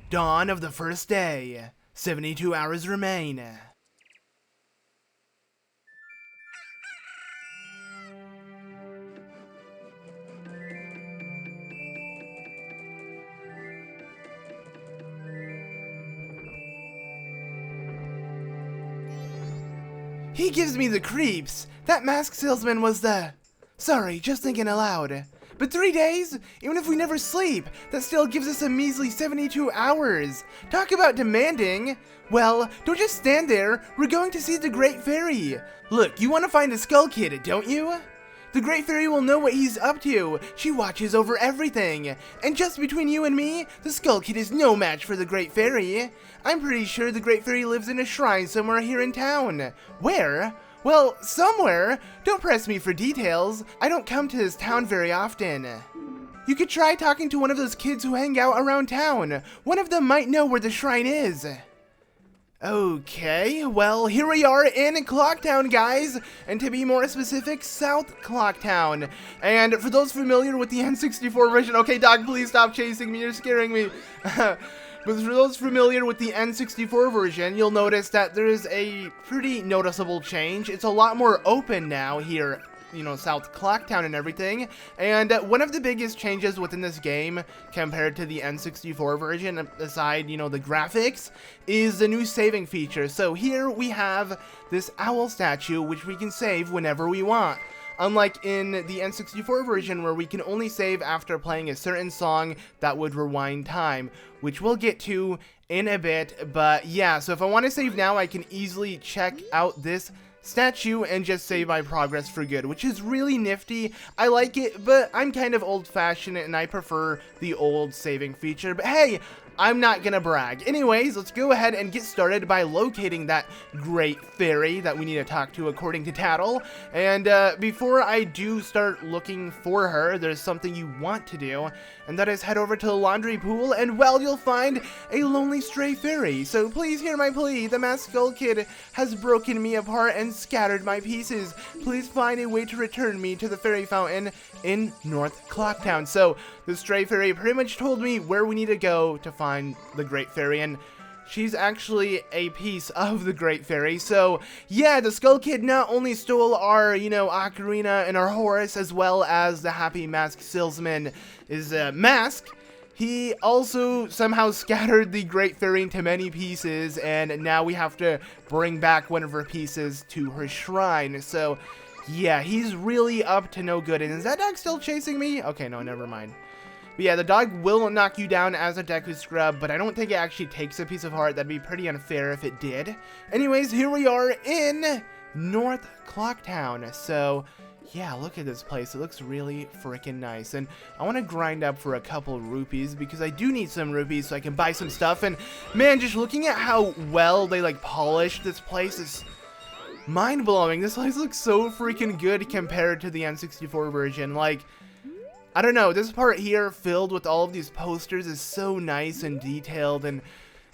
Dawn of the first day. 72 hours remain. He gives me the creeps. That mask salesman was the... Sorry, just thinking aloud. But 3 days? Even if we never sleep, that still gives us a measly 72 hours. Talk about demanding. Well, don't just stand there. We're going to see the Great Fairy. Look, you want to find the Skull Kid, don't you? The Great Fairy will know what he's up to. She watches over everything. And just between you and me, the Skull Kid is no match for the Great Fairy. I'm pretty sure the Great Fairy lives in a shrine somewhere here in town. Where? Well, somewhere. Don't press me for details. I don't come to this town very often. You could try talking to one of those kids who hang out around town. One of them might know where the shrine is. Okay, well, here we are in Clocktown, guys, and to be more specific, South Clocktown. And for those familiar with the N64 version, okay, dog, please stop chasing me, you're scaring me. But for those familiar with the N64 version, you'll notice that there is a pretty noticeable change. It's a lot more open now here, you know, South Clocktown and everything. And one of the biggest changes within this game compared to the N64 version, aside, you know, the graphics, is the new saving feature. So here we have this owl statue, which we can save whenever we want. Unlike in the N64 version, where we can only save after playing a certain song that would rewind time, which we'll get to in a bit. But yeah, so if I want to save now, I can easily check out this statue and just save my progress for good, which is really nifty. I like it, but I'm kind of old-fashioned and I prefer the old saving feature. But hey, I'm not gonna brag. Anyways, let's go ahead and get started by locating that Great Fairy that we need to talk to according to Tattle. And before I do start looking for her, there's something you want to do, and that is head over to the laundry pool, and well, you'll find a lonely stray fairy. So please hear my plea. The Masked Skull Kid has broken me apart and scattered my pieces. Please find a way to return me to the fairy fountain in North Clocktown. So the stray fairy pretty much told me where we need to go to find the Great Fairy, and she's actually a piece of the Great Fairy. So yeah, the Skull Kid not only stole our, you know, ocarina and our horse, as well as the Happy Mask Salesman is mask. He also somehow scattered the Great Fairy into many pieces, and now we have to bring back one of her pieces to her shrine. So yeah, he's really up to no good. And is that dog still chasing me? Okay, no, never mind. But yeah, the dog will knock you down as a Deku Scrub, but I don't think it actually takes a piece of heart. That'd be pretty unfair if it did. Anyways, here we are in North Clocktown. So yeah, look at this place. It looks really freaking nice. And I want to grind up for a couple rupees because I do need some rupees so I can buy some stuff. And man, just looking at how well they like polished this place is mind-blowing. This place looks so freaking good compared to the N64 version. Like, I don't know, this part here filled with all of these posters is so nice and detailed, and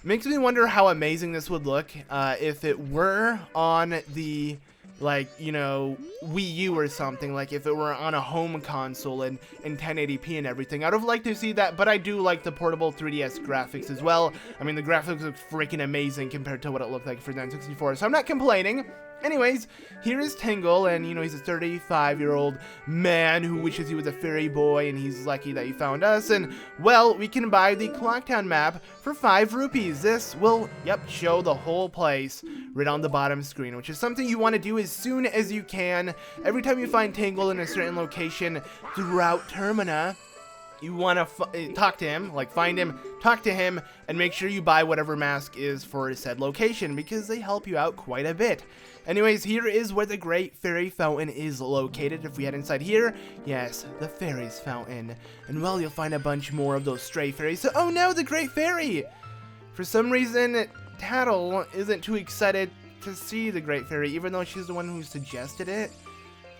makes me wonder how amazing this would look if it were on the, like, you know, Wii U or something. Like if it were on a home console and in 1080p and everything. I'd have liked to see that, but I do like the portable 3DS graphics as well. I mean, the graphics look freaking amazing compared to what it looked like for the N64, so I'm not complaining. Anyways, here is Tingle, and you know, he's a 35-year-old man who wishes he was a fairy boy, and he's lucky that he found us. And well, we can buy the Clocktown map for 5 rupees. This will, show the whole place right on the bottom screen, which is something you want to do as soon as you can. Every time you find Tingle in a certain location throughout Termina, you want to talk to him, like find him, talk to him, and make sure you buy whatever mask is for said location, because they help you out quite a bit. Anyways, here is where the Great Fairy Fountain is located. If we head inside here, yes, the Fairy's Fountain. And well, you'll find a bunch more of those stray fairies. So, oh no, the Great Fairy! For some reason, Tattle isn't too excited to see the Great Fairy, even though she's the one who suggested it.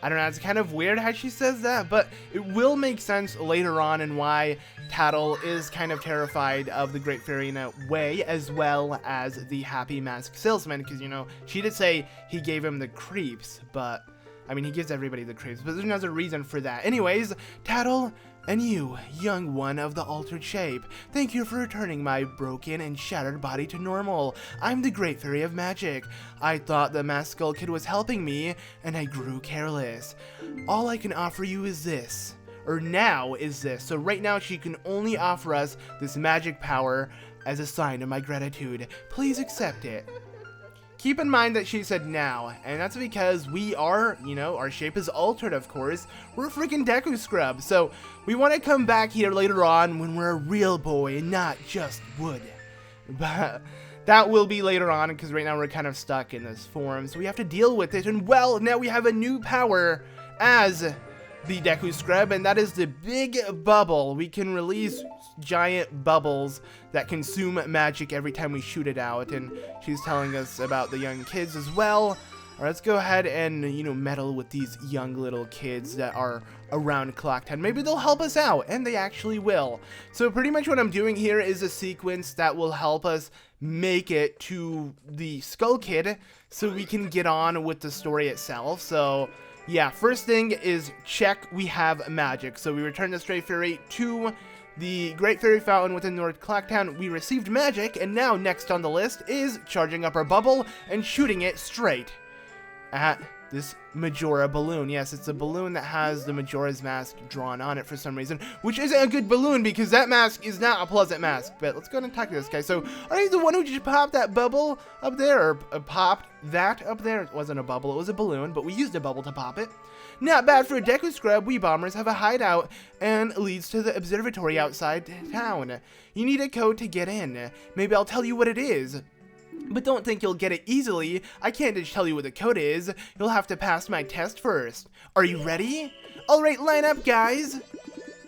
I don't know, it's kind of weird how she says that, but it will make sense later on in why Tattle is kind of terrified of the Great Fairy in a way, as well as the Happy Mask Salesman, because, you know, she did say he gave him the creeps, but, I mean, he gives everybody the creeps, but there's another reason for that. Anyways, Tattle And you, young one of the altered shape, thank you for returning my broken and shattered body to normal. I'm the Great Fairy of Magic. I thought the Masked Skull Kid was helping me, and I grew careless. All I can offer you is this. Or now is this. So right now she can only offer us this magic power as a sign of my gratitude. Please accept it. Keep in mind that she said now, and that's because we are, our shape is altered, of course. We're freaking Deku Scrub, so we want to come back here later on when we're a real boy and not just wood. But that will be later on, because right now we're kind of stuck in this form, so we have to deal with it. And well, now we have a new power as the Deku Scrub, and that is the Big Bubble. We can release giant bubbles that consume magic every time we shoot it out, and she's telling us about the young kids as well. All right, let's go ahead and, meddle with these young little kids that are around Clocktown. Maybe they'll help us out, and they actually will. So pretty much what I'm doing here is a sequence that will help us make it to the Skull Kid so we can get on with the story itself. So yeah, first thing is check we have magic. So we return the Stray Fairy to the Great Fairy Fountain within North Clocktown. We received magic, and now next on the list is charging up our bubble and shooting it straight at this Majora balloon. Yes, it's a balloon that has the Majora's mask drawn on it for some reason, which isn't a good balloon because that mask is not a pleasant mask. But let's go ahead and attack this guy. So, are you the one who just popped that bubble up there, or popped that up there? It wasn't a bubble, it was a balloon, but we used a bubble to pop it. Not bad for a Deku Scrub. We bombers have a hideout and leads to the observatory outside town. You need a code to get in. Maybe I'll tell you what it is. But don't think you'll get it easily. I can't just tell you what the code is. You'll have to pass my test first. Are you ready? Alright, line up, guys.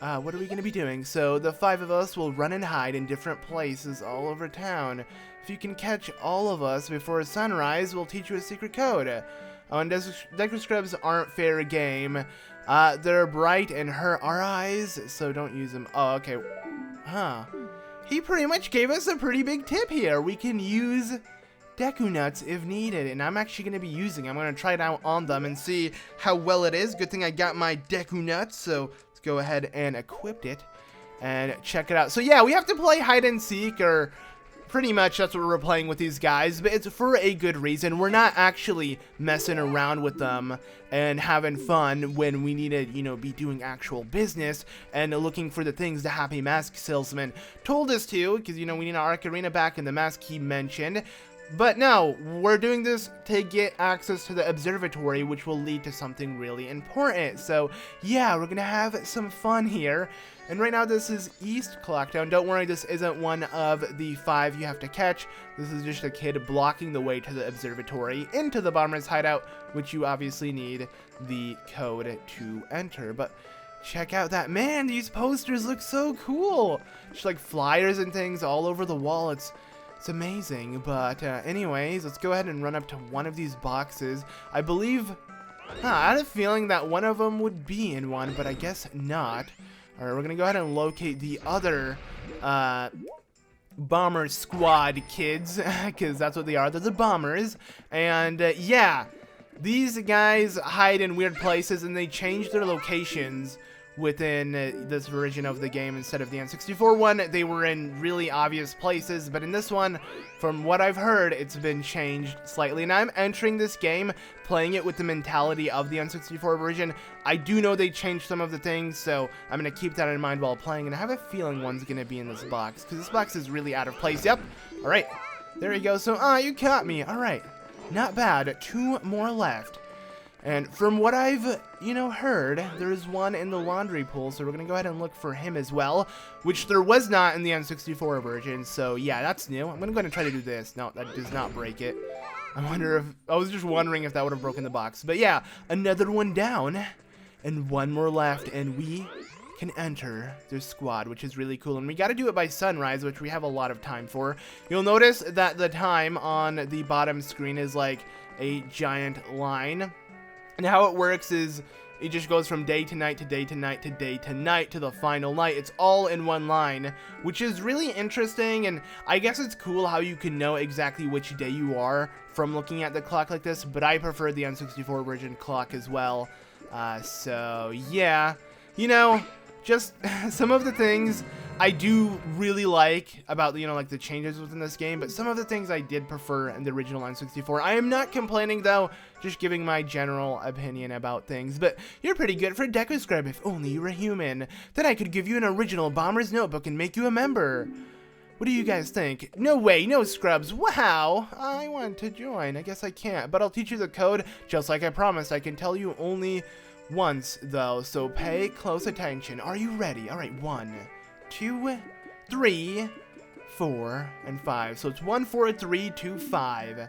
What are we going to be doing? So the 5 of us will run and hide in different places all over town. If you can catch all of us before sunrise, we'll teach you a secret code. Oh, and Deku Scrubs aren't fair game. They're bright and hurt our eyes, so don't use them. Oh, okay. Huh. He pretty much gave us a pretty big tip here. We can use Deku Nuts if needed, and I'm actually going to be using it. I'm going to try it out on them and see how well it is. Good thing I got my Deku Nuts, so let's go ahead and equip it and check it out. So yeah, we have to play hide and seek, or pretty much that's what we're playing with these guys, but it's for a good reason. We're not actually messing around with them and having fun when we need to, be doing actual business and looking for the things the Happy Mask Salesman told us to, because, we need our Ocarina back in the mask he mentioned. But no, we're doing this to get access to the observatory, which will lead to something really important. So yeah, we're gonna have some fun here. And right now this is East Clocktown. Don't worry, this isn't one of the 5 you have to catch. This is just a kid blocking the way to the observatory into the bomber's hideout, which you obviously need the code to enter. But check out that, man, these posters look so cool. Just like flyers and things all over the wall. It's amazing. But anyways, let's go ahead and run up to one of these boxes. I believe, I had a feeling that one of them would be in one, but I guess not. Alright, we're gonna go ahead and locate the other bomber squad kids, because that's what they are. They're the bombers. And yeah, these guys hide in weird places, and they change their locations within this version of the game. Instead of the N64 one, they were in really obvious places, but in this one, from what I've heard, it's been changed slightly. And I'm entering this game playing it with the mentality of the N64 version. I do know they changed some of the things, so I'm going to keep that in mind while playing, and I have a feeling one's going to be in this box, because this box is really out of place. Yep. Alright, there you go. So, you caught me. Alright, not bad. 2 more left. And from what I've, heard, there's one in the laundry pool, so we're going to go ahead and look for him as well, which there was not in the N64 version, so yeah, that's new. I'm going to go ahead and try to do this. No, that does not break it. I was just wondering if that would have broken the box. But yeah, another one down, and 1 more left, and we can enter their squad, which is really cool. And we got to do it by sunrise, which we have a lot of time for. You'll notice that the time on the bottom screen is like a giant line. And how it works is it just goes from day to night to day to night to day to night to the final night. It's all in one line, which is really interesting. And I guess it's cool how you can know exactly which day you are from looking at the clock like this. But I prefer the N64 version clock as well. So yeah, just some of the things I do really like about, you know, like the changes within this game, but some of the things I did prefer in the original N64. I am not complaining though, just giving my general opinion about things. But you're pretty good for Deku Scrub. If only you were human, then I could give you an original Bomber's Notebook and make you a member. What do you guys think? No way, no Scrubs. Wow, I want to join. I guess I can't, but I'll teach you the code just like I promised. I can tell you only once though, so pay close attention. Are you ready? All right, 1, 2, 3, 4, and 5. So it's 1, 4, 3, 2, 5.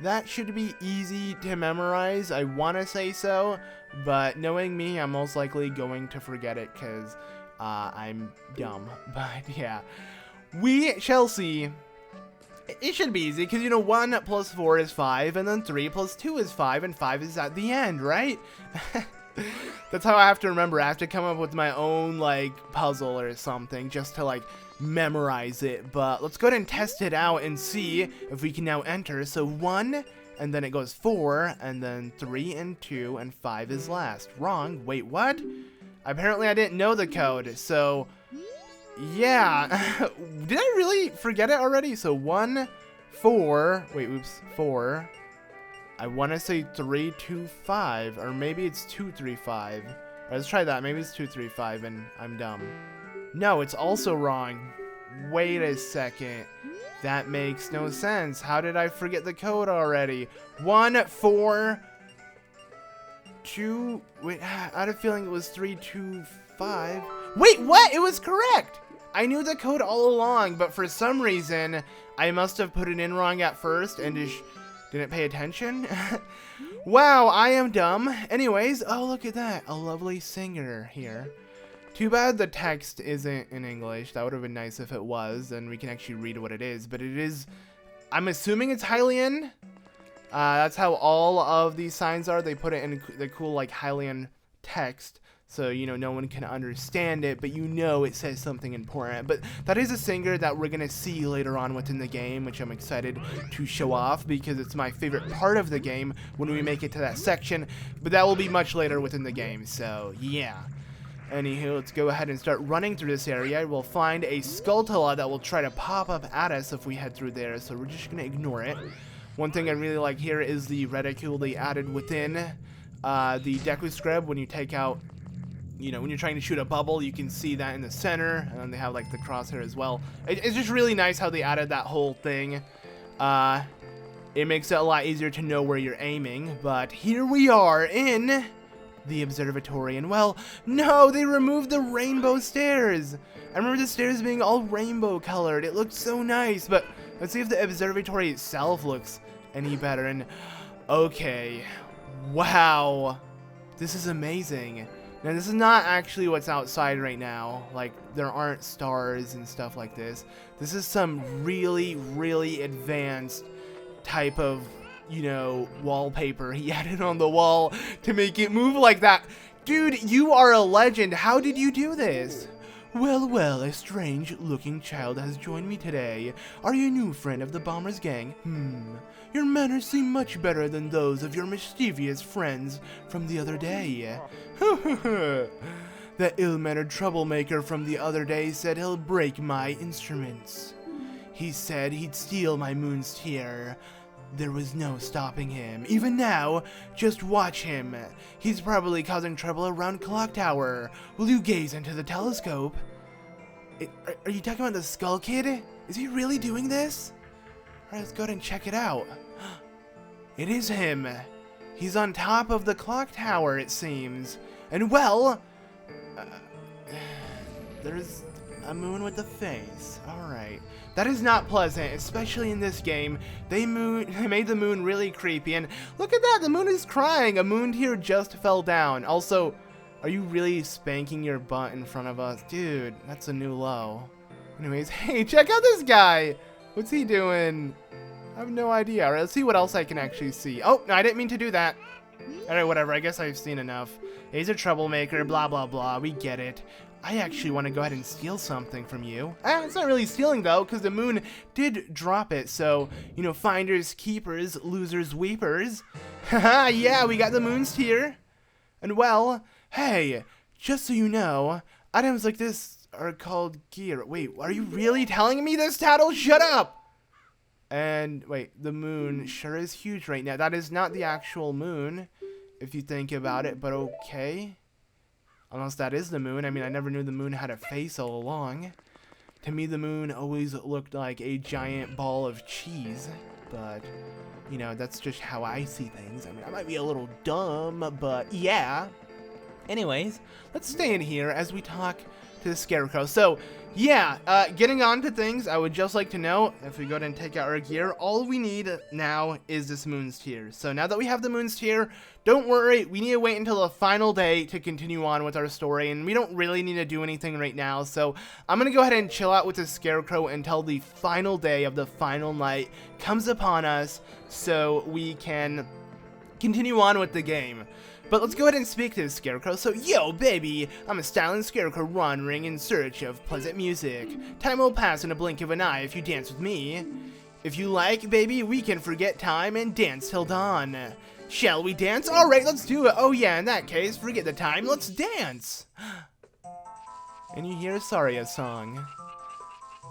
That should be easy to memorize. I want to say so, but knowing me, I'm most likely going to forget it because I'm dumb. But yeah, we shall see. It should be easy because, you know, 1 plus 4 is 5, and then 3 plus 2 is 5, and 5 is at the end, right? That's how I have to remember. I have to come up with my own, like, puzzle or something just to, like, memorize it. But let's go ahead and test it out and see if we can now enter. So 1, and then it goes 4, and then 3 and 2, and 5 is last. Wrong. Wait, what? Apparently I didn't know the code, so yeah. Did I really forget it already? So 1, 4, wait, oops, 4. I want to say 3, 2, 5, or maybe it's 2, 3, 5. Right, let's try that. Maybe it's 2, 3, 5, and I'm dumb. No, it's also wrong. Wait a second. That makes no sense. How did I forget the code already? 1, 4, 2. Wait, I had a feeling it was 3, 2, 5. Wait, what? It was correct. I knew the code all along, but for some reason, I must have put it in wrong at first and just didn't pay attention. Wow, I am dumb. Anyways, oh, look at that. A lovely singer here. Too bad the text isn't in English. That would have been nice if it was, and we can actually read what it is. But it is, I'm assuming it's Hylian. That's how all of these signs are. They put it in the cool, like, Hylian text. So, you know, no one can understand it, but you know it says something important. But that is a singer that we're going to see later on within the game, which I'm excited to show off because it's my favorite part of the game when we make it to that section. But that will be much later within the game, so yeah. Anywho, let's go ahead and start running through this area. We'll find a Skulltula that will try to pop up at us if we head through there, so we're just going to ignore it. One thing I really like here is the reticule they added within the Deku Scrub when you take out, you know, when you're trying to shoot a bubble, you can see that in the center, and then they have, like, the crosshair as well. It's just really nice how they added that whole thing. It makes it a lot easier to know where you're aiming, but here we are in the observatory, and well, no, they removed the rainbow stairs. I remember the stairs being all rainbow colored. It looked so nice, but let's see if the observatory itself looks any better. And okay, wow, this is amazing. Now, this is not actually what's outside right now. Like, there aren't stars and stuff like this. This is some really, really advanced type of, you know, wallpaper he added on the wall to make it move like that. Dude, you are a legend. How did you do this? Well, well, a strange-looking child has joined me today. Are you a new friend of the Bombers gang? Your manners seem much better than those of your mischievous friends from the other day. That ill-mannered troublemaker from the other day said he'll break my instruments. He said he'd steal my moon's tear. There was no stopping him. Even now, just watch him. He's probably causing trouble around Clock Tower. Will you gaze into the telescope? Are you talking about the Skull Kid? Is he really doing this? Alright, let's go ahead and check it out. It is him. He's on top of the Clock Tower, it seems. And well, there's a moon with a face. Alright. That is not pleasant, especially in this game. They made the moon really creepy, and look at that, the moon is crying. A moon tear just fell down. Also, are you really spanking your butt in front of us? Dude, that's a new low. Anyways, hey, check out this guy. What's he doing? I have no idea. Alright, let's see what else I can actually see. Oh, no, I didn't mean to do that. Alright, whatever, I guess I've seen enough. He's a troublemaker, blah, blah, blah. We get it. I actually want to go ahead and steal something from you. It's not really stealing, though, because the moon did drop it. So, you know, finders, keepers, losers, weepers. Haha, yeah, we got the moon's tear. And well, hey, just so you know, Items like this are called gear. Wait, are you really telling me this, Tattle? Shut up! And wait, the moon sure is huge right now. That is not the actual moon, if you think about it, but okay. Unless that is the moon. I mean, I never knew the moon had a face all along. To me, the moon always looked like a giant ball of cheese. But, you know, that's just how I see things. I mean, I might be a little dumb, but yeah. Anyways, let's stay in here as we talk to the Scarecrow. So, yeah, getting on to things, I would just like to know, if we go ahead and take out our gear, all we need now is this Moon's Tear. So now that we have the Moon's Tear, don't worry, we need to wait until the final day to continue on with our story, and we don't really need to do anything right now, so I'm going to go ahead and chill out with the Scarecrow until the final day of the final night comes upon us, so we can continue on with the game. But let's go ahead and speak to the Scarecrow. So, yo, baby, I'm a styling Scarecrow wandering in search of pleasant music. Time will pass in a blink of an eye if you dance with me. If you like, baby, we can forget time and dance till dawn. Shall we dance? Alright, let's do it. Oh yeah, in that case, forget the time, let's dance. And you hear Saria's song,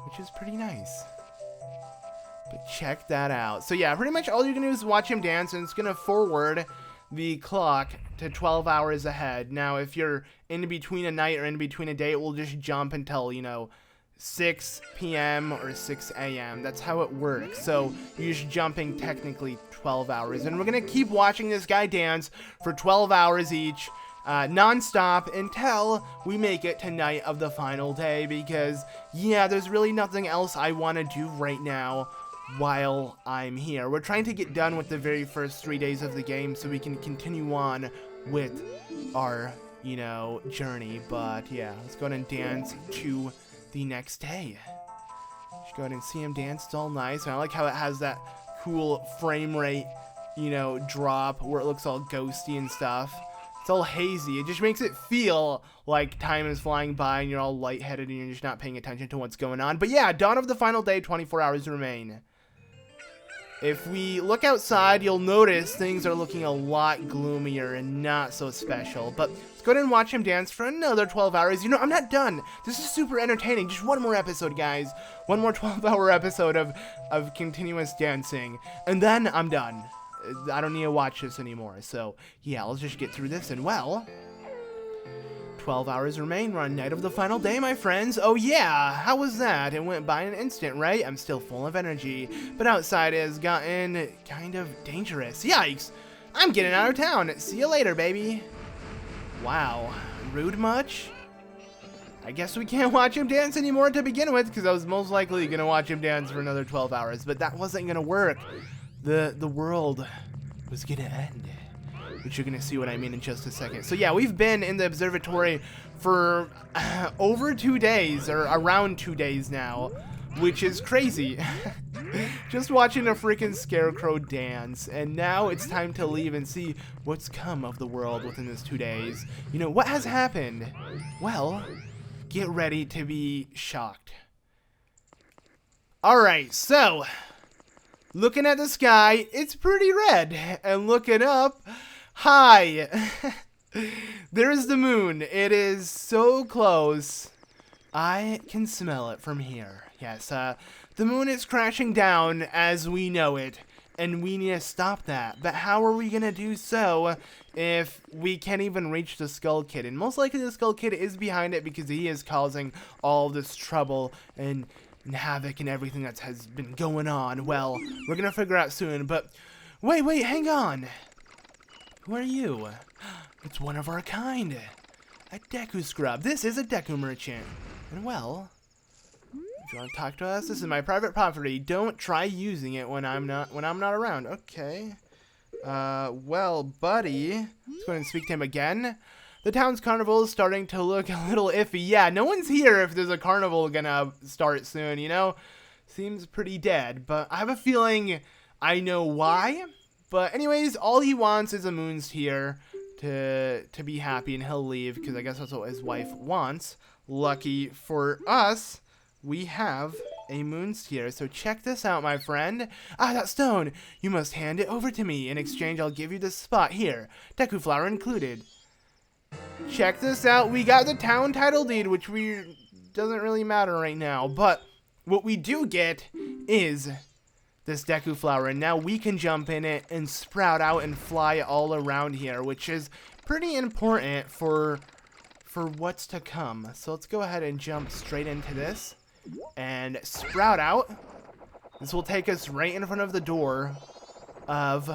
which is pretty nice. But check that out. So yeah, pretty much all you're gonna do is watch him dance, and it's gonna forward the clock to 12 hours ahead. Now, if you're in between a night or in between a day, it will just jump until, you know, 6 p.m. or 6 a.m. That's how it works. So you're just jumping technically 12 hours. And we're going to keep watching this guy dance for 12 hours each, non-stop, until we make it to night of the final day. Because, yeah, there's really nothing else I want to do right now while I'm here. We're trying to get done with the very first 3 days of the game so we can continue on with our, you know, journey. But yeah, let's go ahead and dance to the next day. Just go ahead and see him dance. It's all nice. And I like how it has that cool frame rate, you know, drop where it looks all ghosty and stuff. It's all hazy. It just makes it feel like time is flying by and you're all lightheaded and you're just not paying attention to what's going on. But yeah, dawn of the final day, 24 hours remain. If we look outside, you'll notice things are looking a lot gloomier and not so special. But let's go ahead and watch him dance for another 12 hours. You know, I'm not done. This is super entertaining. Just one more episode, guys. One more 12-hour episode of continuous dancing. And then I'm done. I don't need to watch this anymore. So, yeah, let's just get through this. And, well, 12 hours remain. We're on night of the final day, my friends. Oh yeah, how was that? It went by in an instant, right? I'm still full of energy, but outside has gotten kind of dangerous. Yikes! I'm getting out of town. See you later, baby. Wow, rude much? I guess we can't watch him dance anymore to begin with, because I was most likely going to watch him dance for another 12 hours, but that wasn't going to work. The world was going to end. Which you're going to see what I mean in just a second. So yeah, we've been in the observatory for over 2 days, or around 2 days now, which is crazy. Just watching a freaking Scarecrow dance, and now it's time to leave and see what's come of the world within this 2 days. You know, what has happened? Well, get ready to be shocked. Alright, so, looking at the sky, it's pretty red, and looking up, hi! There's the moon. It is so close. I can smell it from here. Yes, the moon is crashing down as we know it, and we need to stop that. But how are we gonna do so if we can't even reach the Skull Kid? And most likely the Skull Kid is behind it because he is causing all this trouble and havoc and everything that has been going on. Well, we're gonna figure out soon, but wait, hang on. Who are you? It's one of our kind. A Deku Scrub. This is a Deku Merchant. And well, if you want to talk to us, this is my private property. Don't try using it when I'm not around. Okay. Well, buddy. Let's go ahead and speak to him again. The town's carnival is starting to look a little iffy. Yeah, no one's here if there's a carnival gonna start soon, you know? Seems pretty dead, but I have a feeling I know why. But anyways, all he wants is a Moon's Tear to be happy, and he'll leave, because I guess that's what his wife wants. Lucky for us, we have a Moon's Tear. So check this out, my friend. Ah, that stone! You must hand it over to me. In exchange, I'll give you this spot here. Deku Flower included. check this out. We got the town title deed, which doesn't really matter right now. But what we do get is this Deku Flower. And now we can jump in it and sprout out and fly all around here, which is pretty important for what's to come. So let's go ahead and jump straight into this and sprout out. This will take us right in front of the door of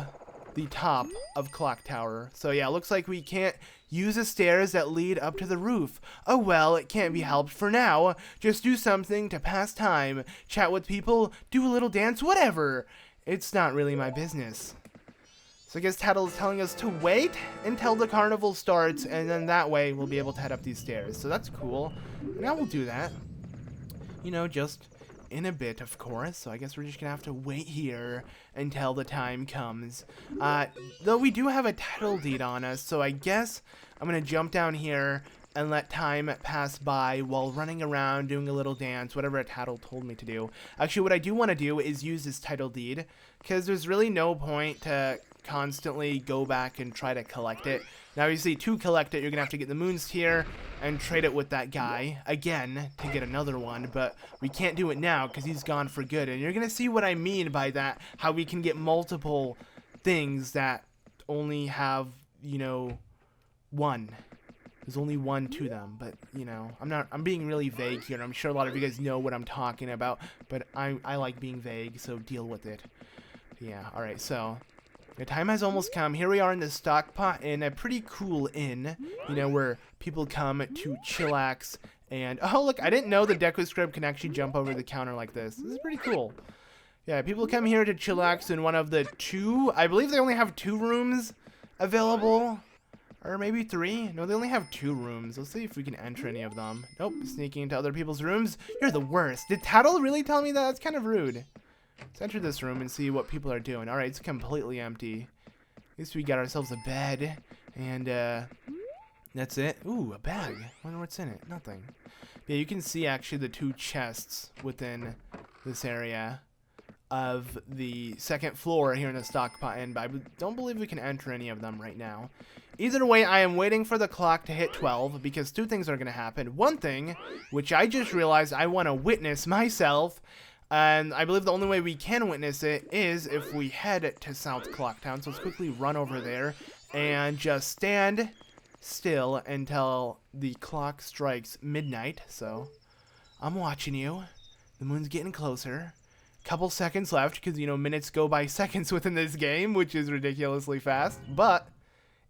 the top of Clock Tower. So yeah, looks like we can't use the stairs that lead up to the roof. Oh well, it can't be helped for now. Just do something to pass time. Chat with people, do a little dance, whatever. It's not really my business. So I guess Tattle is telling us to wait until the carnival starts, and then that way we'll be able to head up these stairs. So that's cool. And I will do that. You know, just in a bit, of course. So I guess we're just gonna have to wait here until the time comes. Though we do have a title deed on us, so I guess I'm gonna jump down here and let time pass by while running around, doing a little dance, whatever a Tattle told me to do. Actually, what I do want to do is use this title deed, because there's really no point to constantly go back and try to collect it. Now, obviously, to collect it, you're gonna have to get the Moon's Tear and trade it with that guy again to get another one, but we can't do it now because he's gone for good. And you're gonna see what I mean by that, how we can get multiple things that only have, you know, one. There's only one to them, but, you know, I'm being really vague here, and I'm sure a lot of you guys know what I'm talking about, but I like being vague, so deal with it. Yeah, alright, so the time has almost come. Here we are in the stock pot in a pretty cool inn, you know, where people come to chillax, and, oh, look, I didn't know the Deku Scribe can actually jump over the counter like this. This is pretty cool. Yeah, people come here to chillax in one of the I believe they only have 2 rooms available. Or maybe 3? No, they only have 2 rooms. Let's see if we can enter any of them. Nope, sneaking into other people's rooms. You're the worst. Did Tattle really tell me that? That's kind of rude. Let's enter this room and see what people are doing. Alright, it's completely empty. At least we got ourselves a bed. And, that's it. Ooh, a bag. Wonder what's in it. Nothing. Yeah, you can see actually the 2 chests within this area of the 2nd floor here in the stockpot inn, but I don't believe we can enter any of them right now. Either way, I am waiting for the clock to hit 12 because 2 things are going to happen. One thing, which I just realized I want to witness myself, and I believe the only way we can witness it is if we head to South Clocktown. So let's quickly run over there and just stand still until the clock strikes midnight. So I'm watching you. The moon's getting closer. Couple seconds left because, you know, minutes go by seconds within this game, which is ridiculously fast. But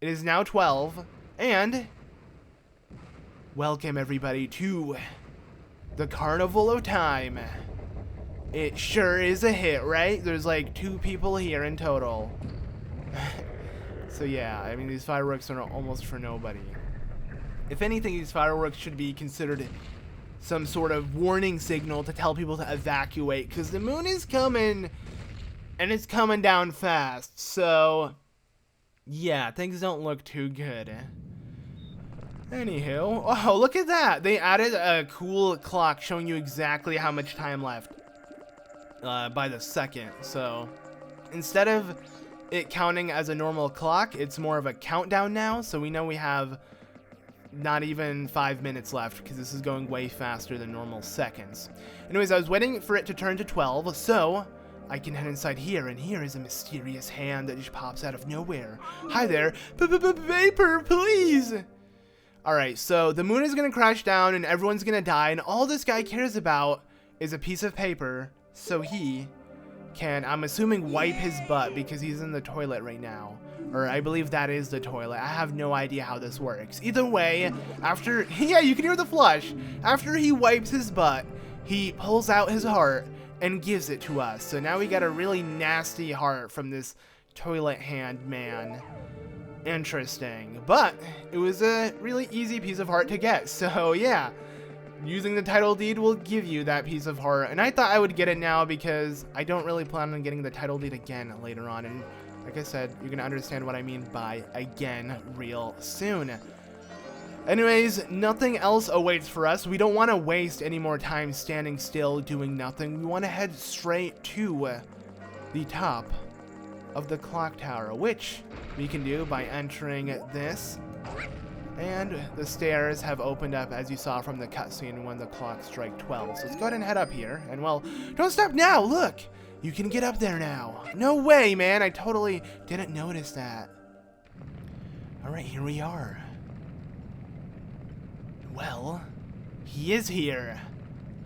it is now 12, and welcome everybody to the Carnival of Time. It sure is a hit, right? There's like 2 people here in total. So yeah, I mean, these fireworks are almost for nobody. If anything, these fireworks should be considered some sort of warning signal to tell people to evacuate, because the moon is coming, and it's coming down fast. So yeah, things don't look too good. Anywho, oh, look at that. They added a cool clock showing you exactly how much time left by the second. So instead of it counting as a normal clock, it's more of a countdown now. So we know we have not even 5 minutes left because this is going way faster than normal seconds. Anyways, I was waiting for it to turn to 12, so I can head inside here, and here is a mysterious hand that just pops out of nowhere. Hi there. Vapor, please. Alright, so the moon is going to crash down and everyone's going to die, and all this guy cares about is a piece of paper so he can, I'm assuming, wipe his butt because he's in the toilet right now. Or I believe that is the toilet. I have no idea how this works. Either way, after, yeah, you can hear the flush. After he wipes his butt, he pulls out his heart and gives it to us. So now we got a really nasty heart from this toilet hand man. Interesting. But it was a really easy piece of heart to get. So yeah, using the title deed will give you that piece of heart. And I thought I would get it now because I don't really plan on getting the title deed again later on. And like I said, you're going to understand what I mean by again real soon. Anyways, nothing else awaits for us. We don't want to waste any more time standing still doing nothing. We want to head straight to the top of the clock tower, which we can do by entering this And the stairs have opened up, as you saw from the cutscene when the clock struck 12. So let's go ahead and head up here. And, well, don't stop now. Look, you can get up there now. No way, man. I totally didn't notice that. All right, here we are. Well, he is here.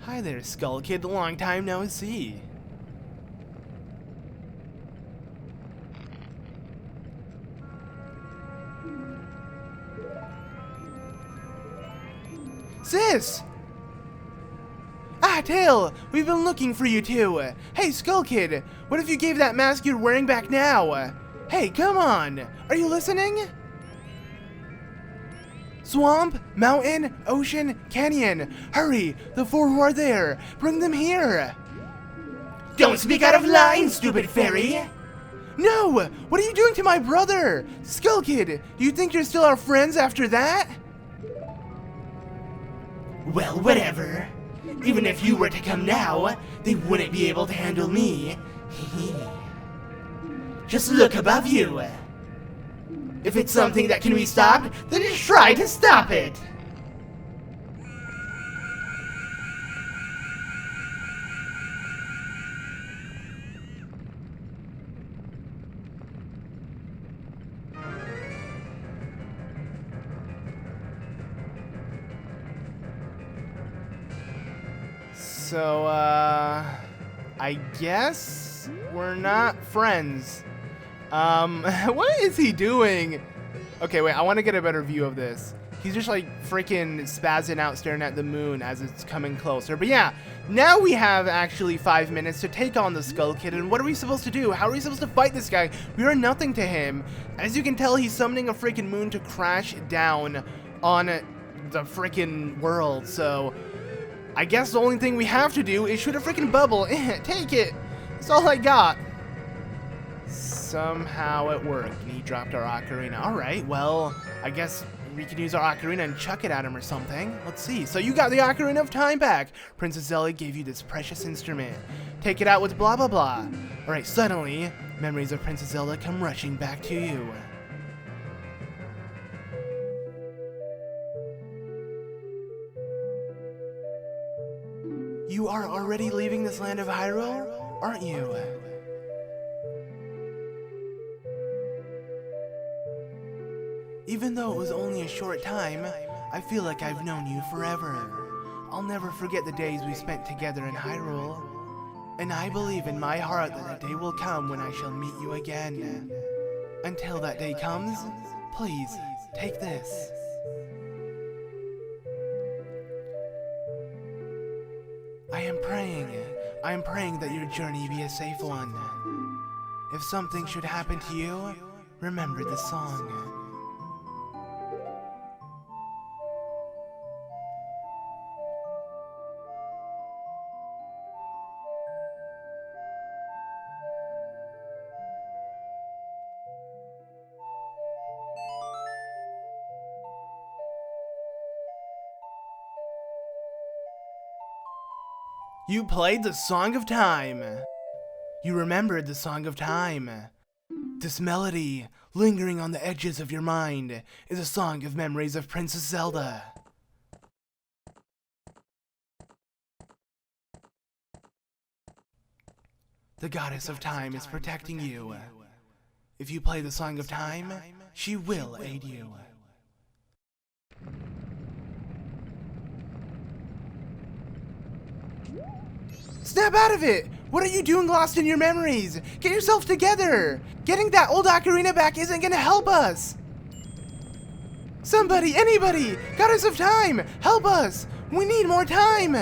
Hi there, Skull Kid. Long time no see. Sis! Ah, Tail! We've been looking for you too. Hey, Skull Kid, what if you gave that mask you're wearing back now? Hey, come on! Are you listening? Swamp, mountain, ocean, canyon. Hurry, the 4 who are there. Bring them here. Don't speak out of line, stupid fairy! No! What are you doing to my brother? Skull Kid, do you think you're still our friends after that? Well, whatever. Even if you were to come now, they wouldn't be able to handle me. Just look above you. If it's something that can be stopped, then just try to stop it. So, I guess we're not friends. What is he doing? Okay, wait, I want to get a better view of this. He's just like freaking spazzing out, staring at the moon as it's coming closer. But yeah, now we have actually 5 minutes to take on the Skull Kid. And what are we supposed to do? How are we supposed to fight this guy? We are nothing to him. As you can tell, he's summoning a freaking moon to crash down on the freaking world. So I guess the only thing we have to do is shoot a freaking bubble. Take it. That's all I got. Somehow it worked, and he dropped our ocarina. Alright, well, I guess we can use our ocarina and chuck it at him or something. Let's see. So you got the Ocarina of Time back. Princess Zelda gave you this precious instrument. Take it out with blah blah blah. Alright, suddenly, memories of Princess Zelda come rushing back to you. You are already leaving this land of Hyrule, aren't you? Even though it was only a short time, I feel like I've known you forever. I'll never forget the days we spent together in Hyrule. And I believe in my heart that a day will come when I shall meet you again. Until that day comes, please, take this. I am praying that your journey be a safe one. If something should happen to you, remember this song. You played the Song of Time. You remembered the Song of Time. This melody, lingering on the edges of your mind, is a song of memories of Princess Zelda. The Goddess of Time is protecting you. If you play the Song of Time, she will aid you. Snap out of it! What are you doing lost in your memories? Get yourself together! Getting that old ocarina back isn't gonna help us! Somebody, anybody! Goddess of Time! Help us! We need more time!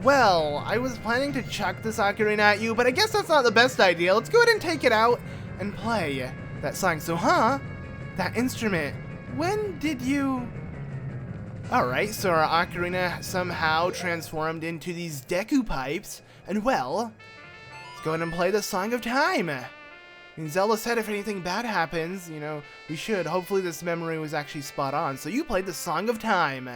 Well, I was planning to chuck this ocarina at you, but I guess that's not the best idea. Let's go ahead and take it out and play that song. So, that instrument, when did you... Alright, so our ocarina somehow transformed into these Deku pipes, and well, let's go ahead and play the Song of Time. I mean, Zelda said if anything bad happens, you know, we should. Hopefully this memory was actually spot on. So you played the Song of Time.